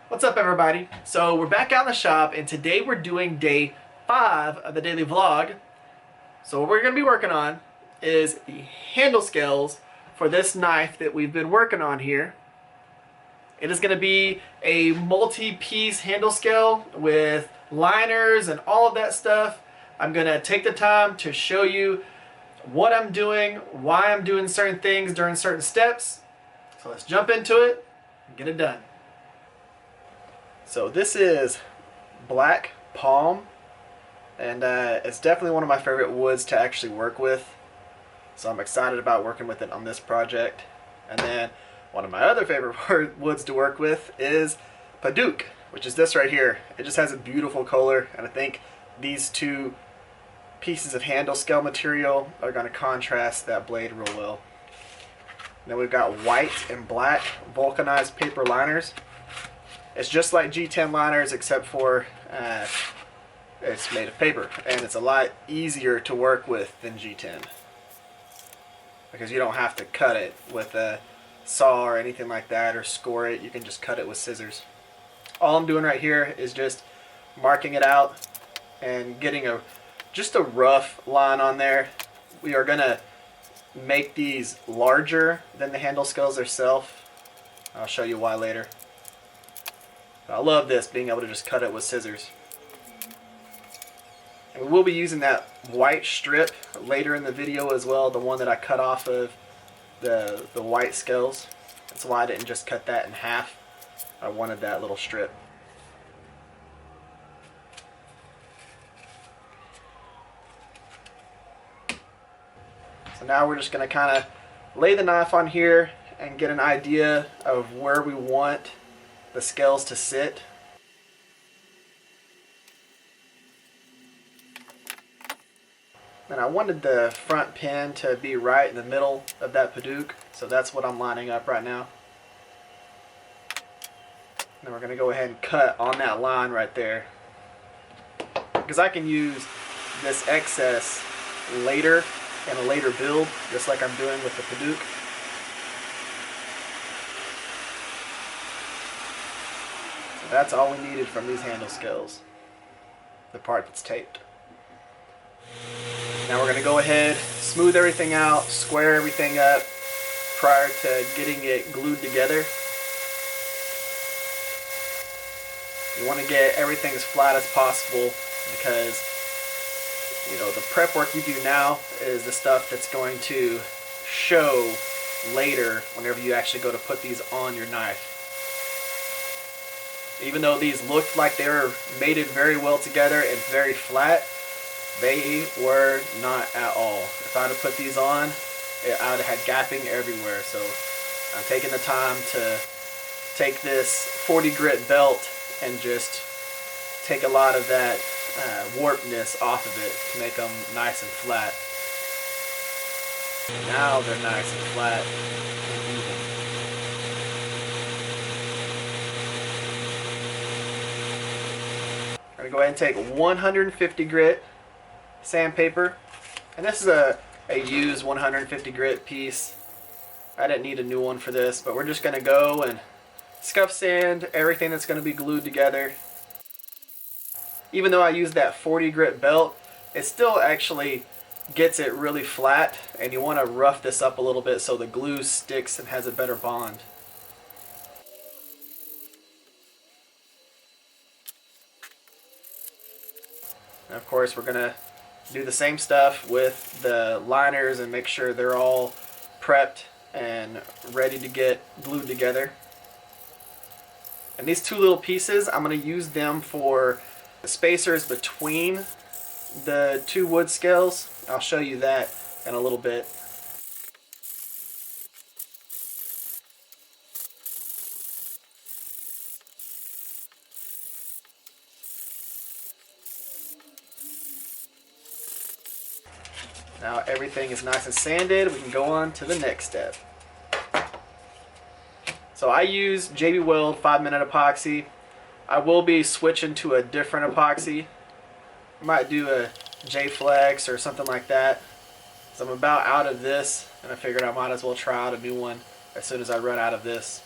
What's up, everybody? So we're back out in the shop, and today we're doing day 5 of the daily vlog. So what we're going to be working on is the handle scales for this knife that we've been working on here. It is going to be a multi-piece handle scale with liners and all of that stuff. I'm going to take the time to show you what I'm doing, why I'm doing certain things during certain steps. So let's jump into it and get it done. So this is black palm, and it's definitely one of my favorite woods to actually work with. So I'm excited about working with it on this project. And then one of my other favorite woods to work with is Padauk, which is this right here. It just has a beautiful color, and I think these two pieces of handle scale material are going to contrast that blade real well. Then we've got white and black vulcanized paper liners. It's just like G10 liners, except for it's made of paper, and it's a lot easier to work with than G10 because you don't have to cut it with a saw or anything like that, or score it. You can just cut it with scissors. All I'm doing right here is just marking it out and getting just a rough line on there. We are gonna make these larger than the handle scales themselves. I'll show you why later. I love this, being able to just cut it with scissors. And we will be using that white strip later in the video as well, the one that I cut off of the white scales. That's why I didn't just cut that in half. I wanted that little strip. So now we're just going to kind of lay the knife on here and get an idea of where we want the scales to sit. And I wanted the front pin to be right in the middle of that Padauk, so that's what I'm lining up right now. Then we're going to go ahead and cut on that line right there, because I can use this excess later in a later build, just like I'm doing with the Padauk. That's all we needed from these handle scales, the part that's taped. Now we're going to go ahead, smooth everything out, square everything up prior to getting it glued together. You want to get everything as flat as possible, because the prep work you do now is the stuff that's going to show later whenever you actually go to put these on your knife. Even though these looked like they were mated very well together and very flat, they were not at all. If I had to put these on, I would have had gapping everywhere. So I'm taking the time to take this 40 grit belt and just take a lot of that warpness off of it to make them nice and flat. Now they're nice and flat and even. I'm going to go ahead and take 150 grit sandpaper, and this is a used 150 grit piece. I didn't need a new one for this, but we're just going to go and scuff sand everything that's going to be glued together. Even though I used that 40 grit belt, it still actually gets it really flat, and you want to rough this up a little bit so the glue sticks and has a better bond. And of course, we're going to do the same stuff with the liners and make sure they're all prepped and ready to get glued together. And these two little pieces, I'm going to use them for the spacers between the two wood scales. I'll show you that in a little bit. Now everything is nice and sanded, we can go on to the next step. So I use JB Weld 5-minute epoxy. I will be switching to a different epoxy. I might do a J-Flex or something like that. So I'm about out of this, and I figured I might as well try out a new one as soon as I run out of this.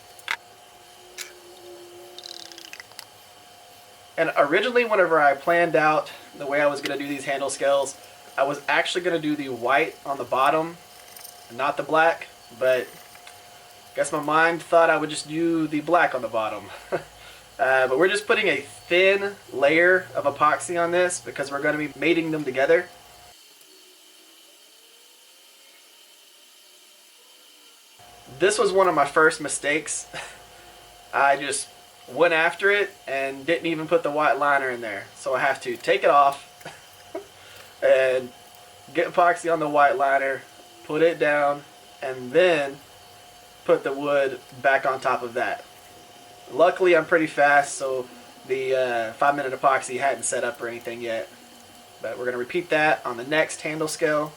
And originally, whenever I planned out the way I was going to do these handle scales, I was actually going to do the white on the bottom, not the black, but I guess my mind thought I would just do the black on the bottom. But we're just putting a thin layer of epoxy on this because we're going to be mating them together. This was one of my first mistakes. I just went after it and didn't even put the white liner in there. So I have to take it off and get epoxy on the white liner, put it down, and then put the wood back on top of that. Luckily I'm pretty fast, so the 5-minute epoxy hadn't set up or anything yet. But we're going to repeat that on the next handle scale.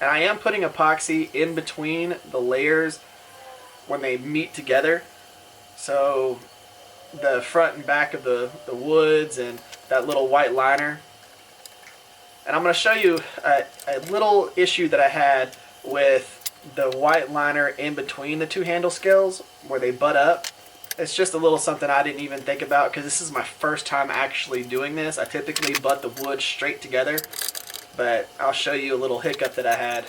And I am putting epoxy in between the layers when they meet together. So the front and back of the woods and that little white liner. And I'm going to show you a little issue that I had with the white liner in between the two handle scales where they butt up. It's just a little something I didn't even think about because this is my first time actually doing this. I typically butt the wood straight together, but I'll show you a little hiccup that I had.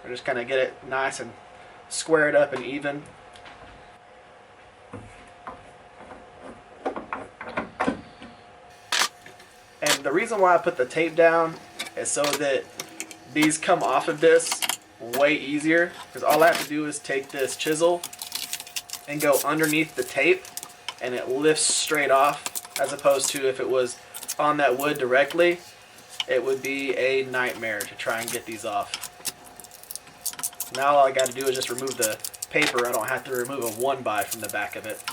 I just kind of get it nice and squared up and even. And the reason why I put the tape down is so that these come off of this way easier, because all I have to do is take this chisel and go underneath the tape and it lifts straight off, as opposed to if it was on that wood directly, it would be a nightmare to try and get these off. Now all I got to do is just remove the paper. I don't have to remove a 1x from the back of it.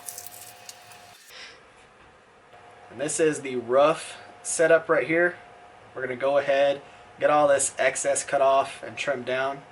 And this is the rough setup right here. We're going to go ahead, get all this excess cut off and trimmed down.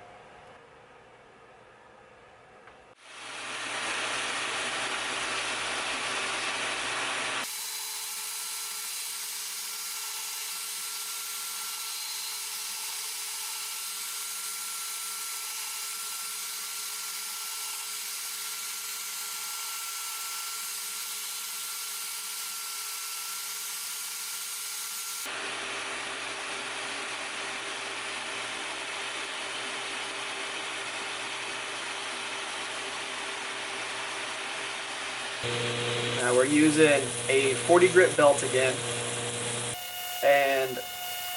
Now we're using a 40 grit belt again, and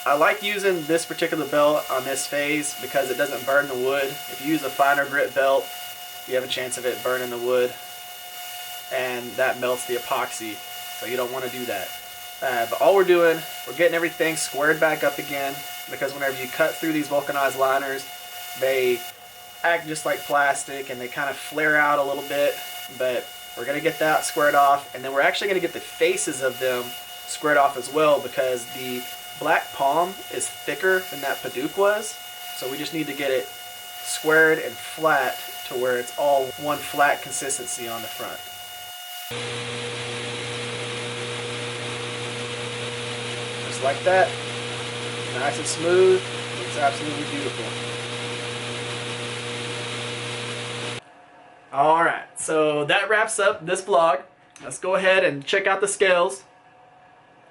I like using this particular belt on this phase because it doesn't burn the wood. If you use a finer grit belt, you have a chance of it burning the wood, and that melts the epoxy, so you don't want to do that. But all we're doing, we're getting everything squared back up again, because whenever you cut through these vulcanized liners, they act just like plastic and they kind of flare out a little bit. But we're going to get that squared off, and then we're actually going to get the faces of them squared off as well, because the black palm is thicker than that Padauk was. So we just need to get it squared and flat to where it's all one flat consistency on the front. Just like that. Nice and smooth. It's absolutely beautiful. Alright, so that wraps up this vlog. Let's go ahead and check out the scales.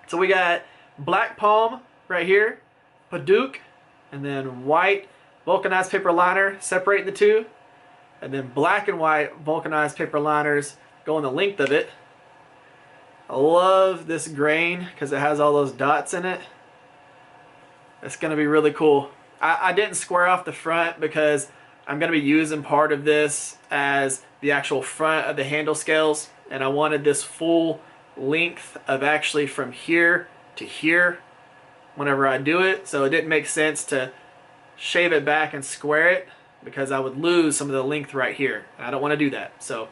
So we got black palm right here, Padauk, and then white vulcanized paper liner separating the two, and then black and white vulcanized paper liners going the length of it. I love this grain because it has all those dots in it. It's going to be really cool. I didn't square off the front because I'm going to be using part of this as the actual front of the handle scales, and I wanted this full length of actually from here to here whenever I do it, so it didn't make sense to shave it back and square it because I would lose some of the length right here, and I don't want to do that. So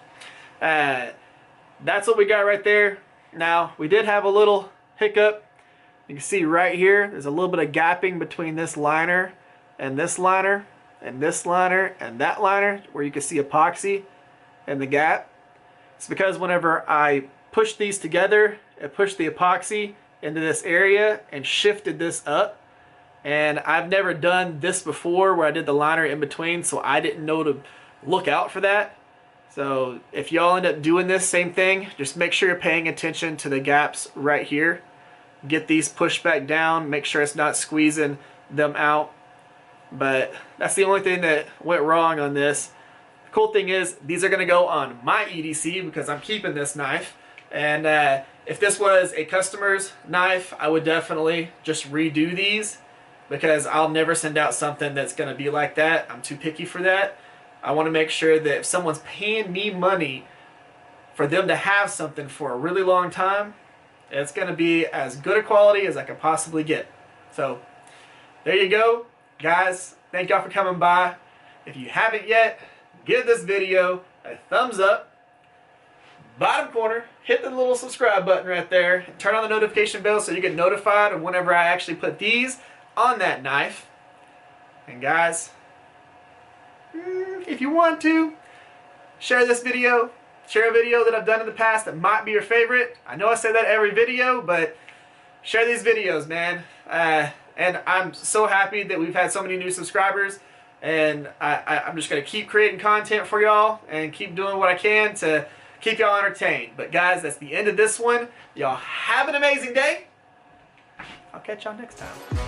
that's what we got right there. Now we did have a little hiccup. You can see right here there's a little bit of gapping between this liner and this liner and this liner and that liner, where you can see epoxy and the gap. It's because whenever I push these together and push the epoxy, into this area and shifted this up. And I've never done this before where I did the liner in between, so I didn't know to look out for that. So if y'all end up doing this same thing, just make sure you're paying attention to the gaps right here. Get these pushed back down, make sure it's not squeezing them out. But that's the only thing that went wrong on this. The cool thing is these are going to go on my EDC because I'm keeping this knife. And if this was a customer's knife, I would definitely just redo these because I'll never send out something that's going to be like that. I'm too picky for that. I want to make sure that if someone's paying me money for them to have something for a really long time, it's going to be as good a quality as I can possibly get. So there you go, guys. Thank y'all for coming by. If you haven't yet, give this video a thumbs up. Bottom corner, hit the little subscribe button right there. Turn on the notification bell so you get notified of whenever I actually put these on that knife. And guys, if you want to, share this video. Share a video that I've done in the past that might be your favorite. I know I say that every video, but share these videos, man. And I'm so happy that we've had so many new subscribers. And I'm just going to keep creating content for y'all and keep doing what I can to keep y'all entertained. But guys, that's the end of this one. Y'all have an amazing day. I'll catch y'all next time.